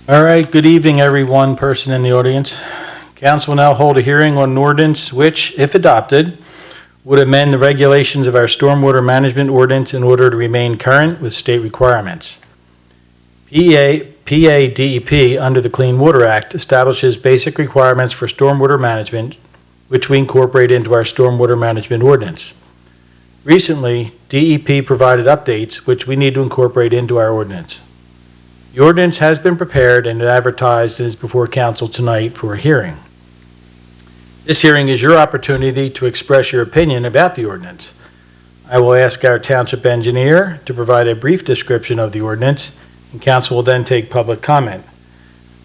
All right, good evening, everyone, person in the audience. Council will now hold a hearing on an ordinance which, if adopted, would amend the regulations of our stormwater management ordinance in order to remain current with state requirements. PA-DEP under the Clean Water Act establishes basic requirements for stormwater management, which we incorporate into our stormwater management ordinance. Recently, DEP provided updates which we need to incorporate into our ordinance. The ordinance has been prepared and advertised and is before council tonight for a hearing. This hearing is your opportunity to express your opinion about the ordinance. I will ask our township engineer to provide a brief description of the ordinance, and council will then take public comment.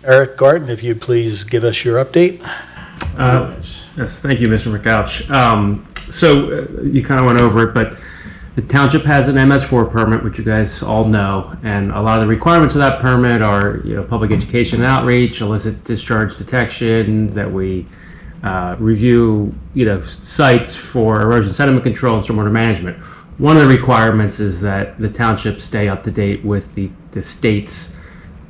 Eric Garten, if you'd please give us your update. Yes, thank you, Mr. McCouch. You kind of went over it, but the township has an MS4 permit, which you guys all know, and a lot of the requirements of that permit are, public education and outreach, illicit discharge detection, that we review, sites for erosion sediment control and stormwater management. One of the requirements is that the township stay up to date with the state's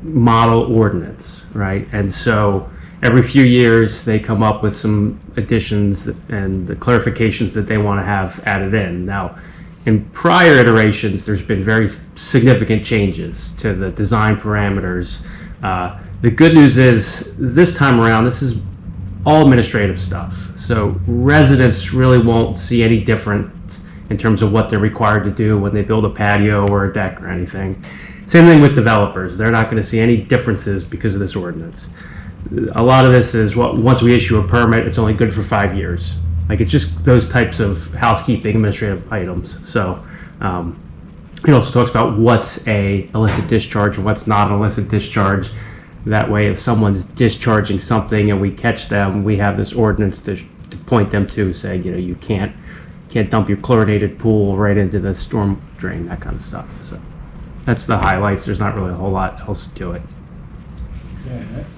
model ordinance, right? And so every few years they come up with some additions and the clarifications that they want to have added in. Now, in prior iterations, there's been very significant changes to the design parameters. The good news is this time around, this is all administrative stuff. So residents really won't see any difference in terms of what they're required to do when they build a patio or a deck or anything. Same thing with developers. They're not going to see any differences because of this ordinance. A lot of this is once we issue a permit, it's only good for 5 years. Like, it's just those types of housekeeping administrative items. So it also talks about what's a illicit discharge and what's not an illicit discharge. That way, if someone's discharging something and we catch them, we have this ordinance to point them to, say, you can't dump your chlorinated pool right into the storm drain, that kind of stuff. So that's the highlights. There's not really a whole lot else to it.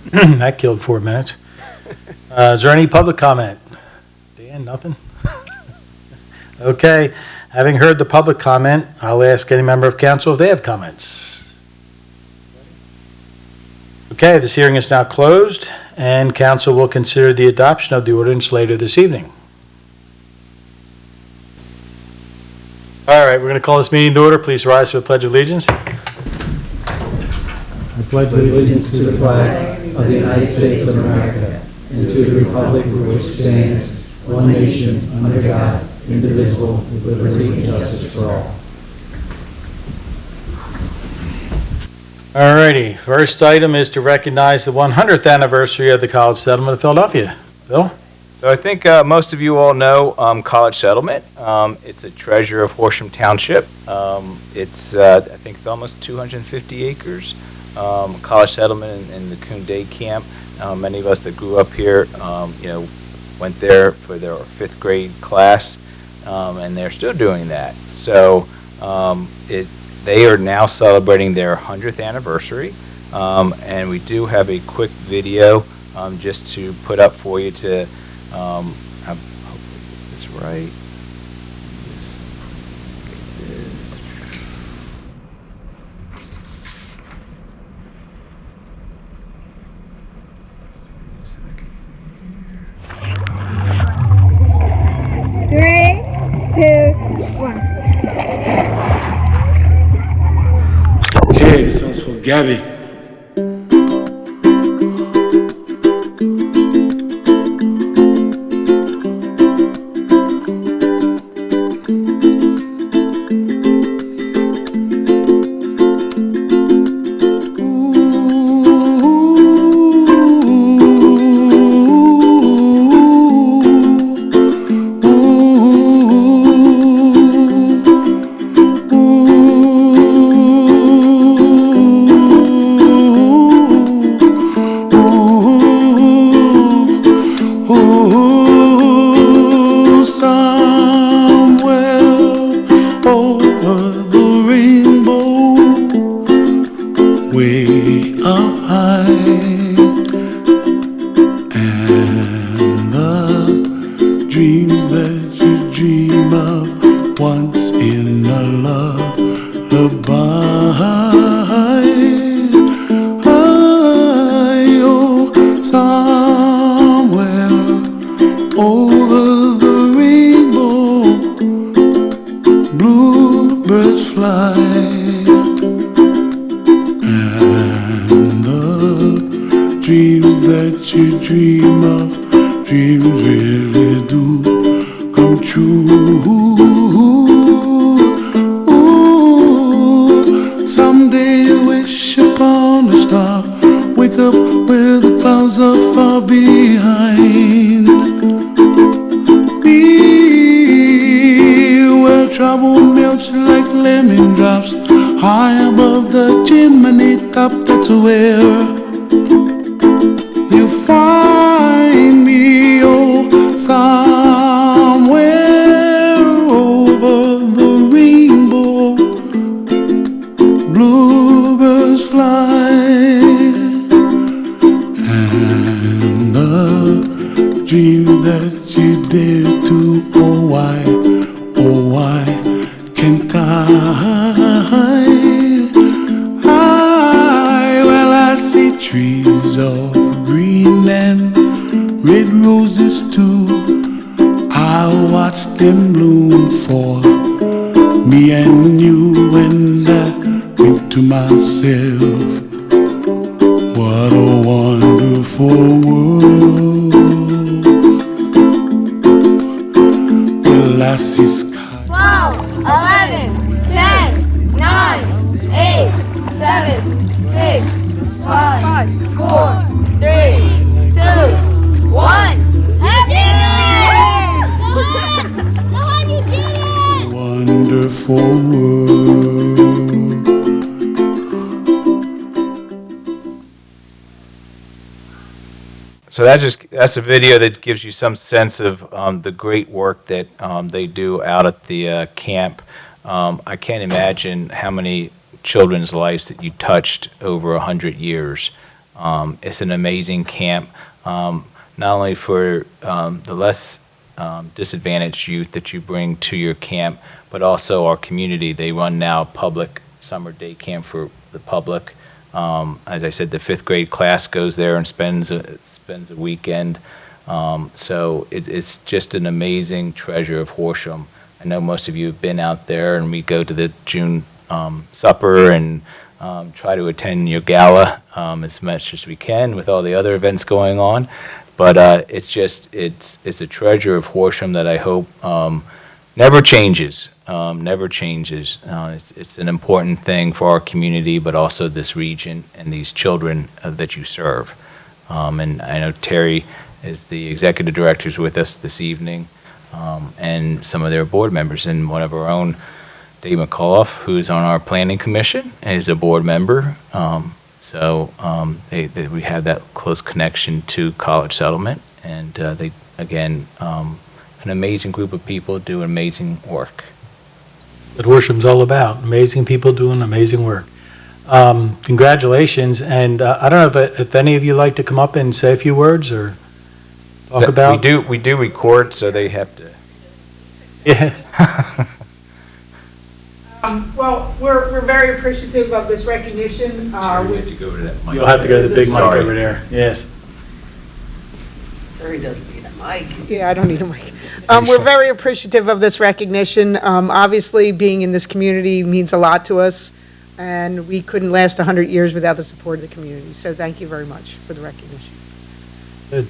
That killed 4 minutes. Is there any public comment? Dan, nothing? Okay, having heard the public comment, I'll ask any member of council if they have comments. Okay, this hearing is now closed, and council will consider the adoption of the ordinance later this evening. All right, we're going to call this meeting to order. Please rise for the Pledge of Allegiance. I pledge allegiance to the flag of the United States of America and to the republic for which stands one nation under God, indivisible, with liberty and justice for all. All righty, first item is to recognize the 100th anniversary of the College Settlement of Philadelphia. Bill? So I think most of you all know College Settlement. It's a treasure of Horsham Township. I think it's almost 250 acres. College Settlement in the Coon Day Camp. Many of us that grew up here, went there for their 5th grade class, and they're still doing that. So they are now celebrating their 100th anniversary, and we do have a quick video just to put up for you to hopefully get this right. Three, two, one. Okay, this one's for Gabby. fly, and the dreams that you dream of, dreams really do come true. Ooh, someday you wish upon a star, wake up where the clouds are far behind. Trouble melts like lemon drops high above the chimney top. That's where you find me, oh, somewhere over the rainbow. Bluebirds fly, and the dream that you dare to, oh why can't well, I see trees of green and red roses too. I watch them bloom for me and you, and I think to myself, what a wonderful world. Well, I see skies 12, 11, 10, 9, 8, 7, 6, 5, 4, 3, 2, 1. Happy New Year! Come on, you did it! wonderful world. So that's a video that gives you some sense of the great work that they do out at the camp. I can't imagine how many children's lives that you touched over 100 years. It's an amazing camp, not only for the less disadvantaged youth that you bring to your camp, but also our community. They run now public summer day camp for the public. As I said, the fifth grade class goes there and spends a weekend. So it's just an amazing treasure of Horsham. I know most of you have been out there, and we go to the June supper and try to attend your gala as much as we can with all the other events going on. But it's a treasure of Horsham that I hope never changes. Never changes. It's an important thing for our community, but also this region and these children that you serve. And I know Terry is the executive director is with us this evening, and some of their board members, and one of our own, Dave McAuliffe, who's on our planning commission, is a board member. So we have that close connection to College Settlement, and they, again, an amazing group of people do amazing work. What Horsham's all about, amazing people doing amazing work. Congratulations, and I don't know if any of you like to come up and say a few words or talk about. We do record, so they have to. Yeah. Well, we're very appreciative of this recognition. Terry, you have to go to that mic. You'll have to go to the big mic Sorry. over there. Yes. Terry doesn't need a mic. Yeah, I don't need a mic. We're very appreciative of this recognition. Obviously, being in this community means a lot to us, and we couldn't last 100 years without the support of the community. So thank you very much for the recognition. Good.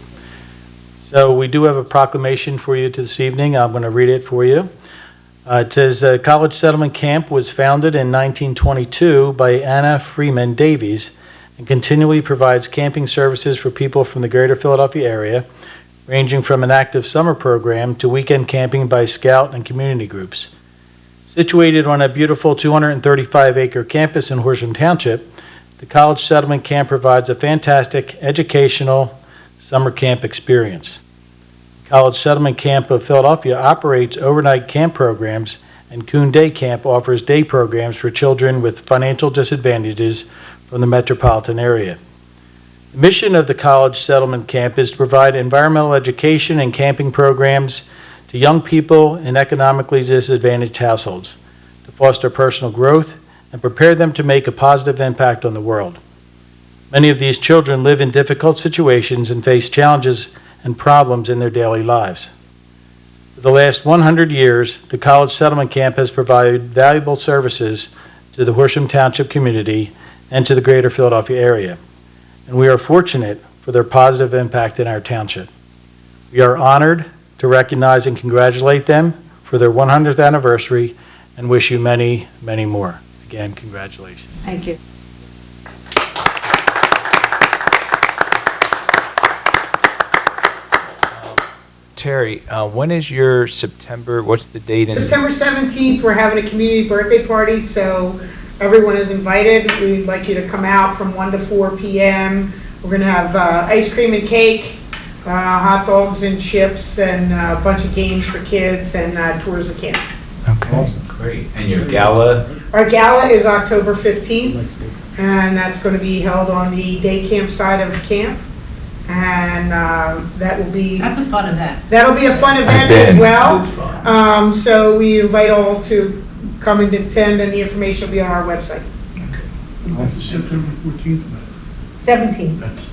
So we do have a proclamation for you this evening. I'm going to read it for you. It says, College Settlement Camp was founded in 1922 by Anna Freeman Davies and continually provides camping services for people from the greater Philadelphia area, ranging from an active summer program to weekend camping by scout and community groups. Situated on a beautiful 235-acre campus in Horsham Township, the College Settlement Camp provides a fantastic educational summer camp experience. College Settlement Camp of Philadelphia operates overnight camp programs, and Coon Day Camp offers day programs for children with financial disadvantages from the metropolitan area. The mission of the College Settlement Camp is to provide environmental education and camping programs to young people in economically disadvantaged households, to foster personal growth and prepare them to make a positive impact on the world. Many of these children live in difficult situations and face challenges and problems in their daily lives. For the last 100 years, the College Settlement Camp has provided valuable services to the Horsham Township community and to the greater Philadelphia area, and we are fortunate for their positive impact in our township. We are honored to recognize and congratulate them for their 100th anniversary and wish you many, many more. Again, congratulations. Thank you. Terry, when is your September, what's the date? September 17th, we're having a community birthday party, so everyone is invited. We'd like you to come out from 1 to 4 p.m. We're going to have ice cream and cake, hot dogs and chips, and a bunch of games for kids, and tours of camp. Okay, great. And your gala? Our gala is October 15th, and that's going to be held on the day camp side of camp. And that will be... That's a fun event. That'll be a fun event as well. So we invite all to come and attend, and the information will be on our website. What's the September 14th? 17th. That's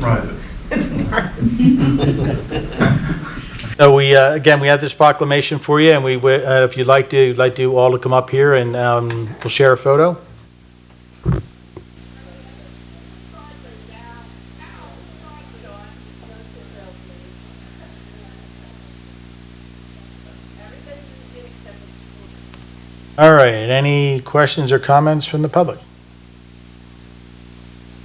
private. So we, again, we have this proclamation for you, and we, if you'd like to all to come up here and we'll share a photo. All right, any questions or comments from the public?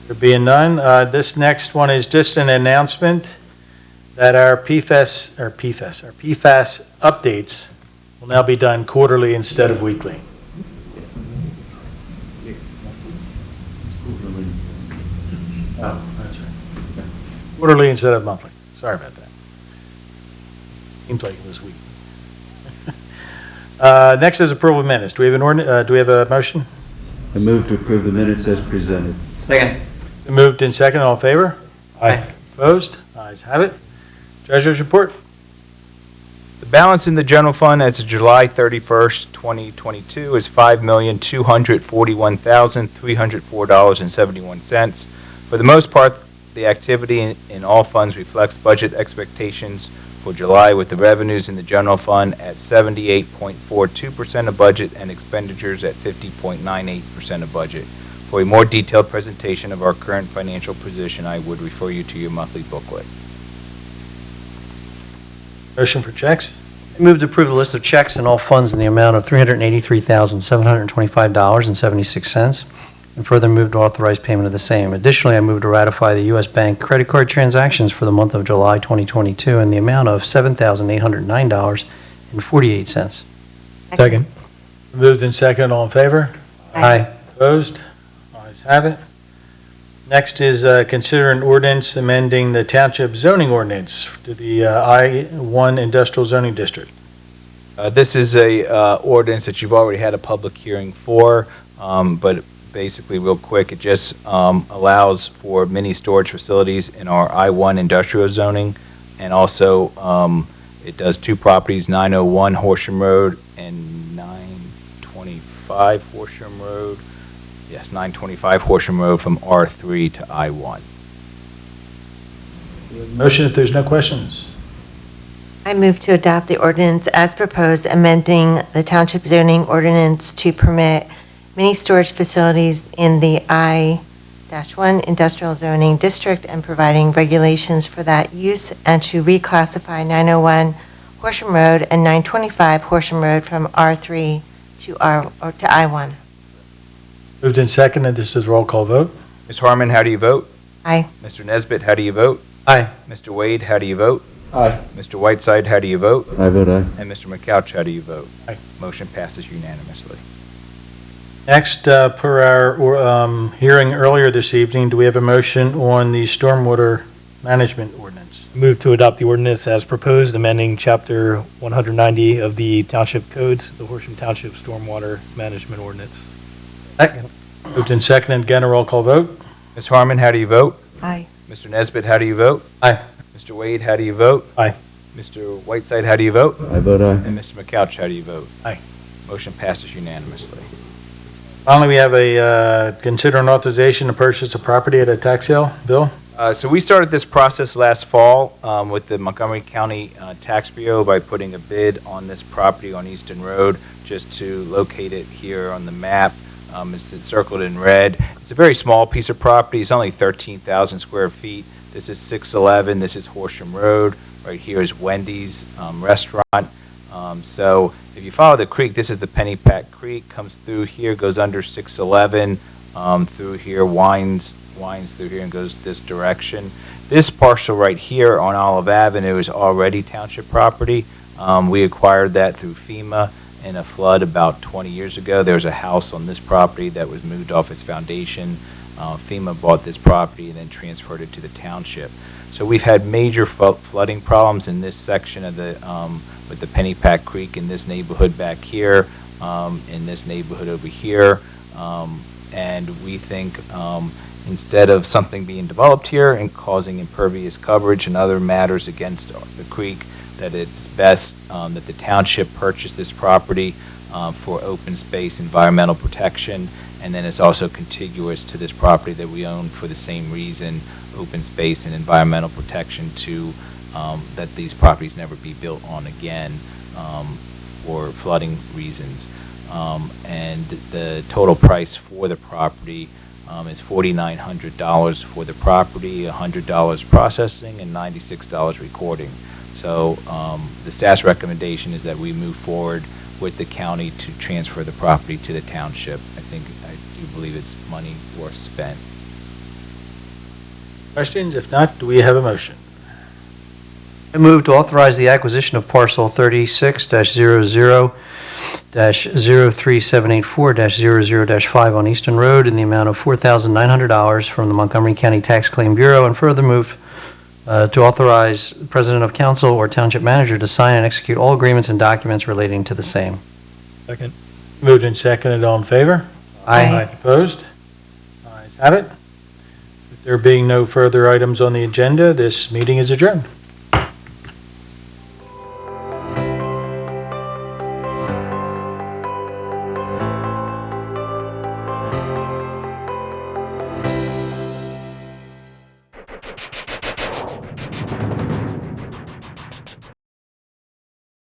There being none, this next one is just an announcement that our PFAS updates will now be done quarterly instead of weekly. Oh, that's right. Quarterly instead of monthly. Sorry about that. Seems like it was weekly. Next is approval of minutes. Do we have a motion? I move to approve the minutes as presented. Second. Been moved in second. All in favor? Aye. Opposed? Ayes have it. Treasurer's report. The balance in the general fund as of July 31st, 2022 is $5,241,304.71. For the most part, the activity in all funds reflects budget expectations for July, with the revenues in the general fund at 78.42% of budget and expenditures at 50.98% of budget. For a more detailed presentation of our current financial position, I would refer you to your monthly booklet. Motion for checks. I move to approve the list of checks in all funds in the amount of $383,725.76, and further move to authorize payment of the same. Additionally, I move to ratify the U.S. Bank credit card transactions for the month of July 2022 in the amount of $7,809.48. Second. Moved in second. All in favor? Aye. Opposed? Ayes have it. Next is consider an ordinance amending the township zoning ordinance to the I-1 industrial zoning district. This is a ordinance that you've already had a public hearing for, but basically, real quick, it just allows for mini storage facilities in our I-1 industrial zoning, and also it does two properties, 901 Horsham Road and 925 Horsham Road. Yes, 925 Horsham Road from R3 to I-1. Motion if there's no questions. I move to adopt the ordinance as proposed, amending the township zoning ordinance to permit mini storage facilities in the I-1 industrial zoning district and providing regulations for that use, and to reclassify 901 Horsham Road and 925 Horsham Road from R3 to I-1. Moved in second, and this is roll call vote. Ms. Harmon, how do you vote? Aye. Mr. Nesbitt, how do you vote? Aye. Mr. Wade, how do you vote? Aye. Mr. Whiteside, how do you vote? I vote aye. And Mr. McCouch, how do you vote? Aye. Motion passes unanimously. Next, per our hearing earlier this evening, do we have a motion on the stormwater management ordinance? Move to adopt the ordinance as proposed, amending Chapter 190 of the Township Codes, the Horsham Township Stormwater Management Ordinance. Second. Moved in second, and again, a roll call vote. Ms. Harmon, how do you vote? Aye. Mr. Nesbitt, how do you vote? Aye. Mr. Wade, how do you vote? Aye. Mr. Whiteside, how do you vote? I vote aye. And Mr. McCouch, how do you vote? Aye. Motion passes unanimously. Finally, we have a consider an authorization to purchase a property at a tax sale. Bill? So we started this process last fall with the Montgomery County Tax Bureau by putting a bid on this property on Easton Road, just to locate it here on the map. It's circled in red. It's a very small piece of property. It's only 13,000 square feet. This is 611. This is Horsham Road. Right here is Wendy's restaurant. So if you follow the creek, this is the Pennypack Creek, comes through here, goes under 611, through here, winds through here and goes this direction. This parcel right here on Olive Avenue is already township property. We acquired that through FEMA in a flood about 20 years ago. There was a house on this property that was moved off its foundation. FEMA bought this property and then transferred it to the township. So we've had major flooding problems in this section of the, with the Pennypack Creek in this neighborhood back here, in this neighborhood over here. And we think instead of something being developed here and causing impervious coverage and other matters against the creek, that it's best that the township purchase this property for open space, environmental protection, and then it's also contiguous to this property that we own for the same reason, open space and environmental protection, to that these properties never be built on again for flooding reasons. And the total price for the property is $4,900 for the property, $100 processing, and $96 recording. So the staff's recommendation is that we move forward with the county to transfer the property to the township. I do believe it's money worth spent. Questions? If not, do we have a motion? I move to authorize the acquisition of parcel 36-00-03784-00-5 on Easton Road in the amount of $4,900 from the Montgomery County Tax Claim Bureau, and further move to authorize President of Council or Township Manager to sign and execute all agreements and documents relating to the same. Second. Moved and seconded, all in favor? Aye. Opposed? Ayes have it. With there being no further items on the agenda, this meeting is adjourned.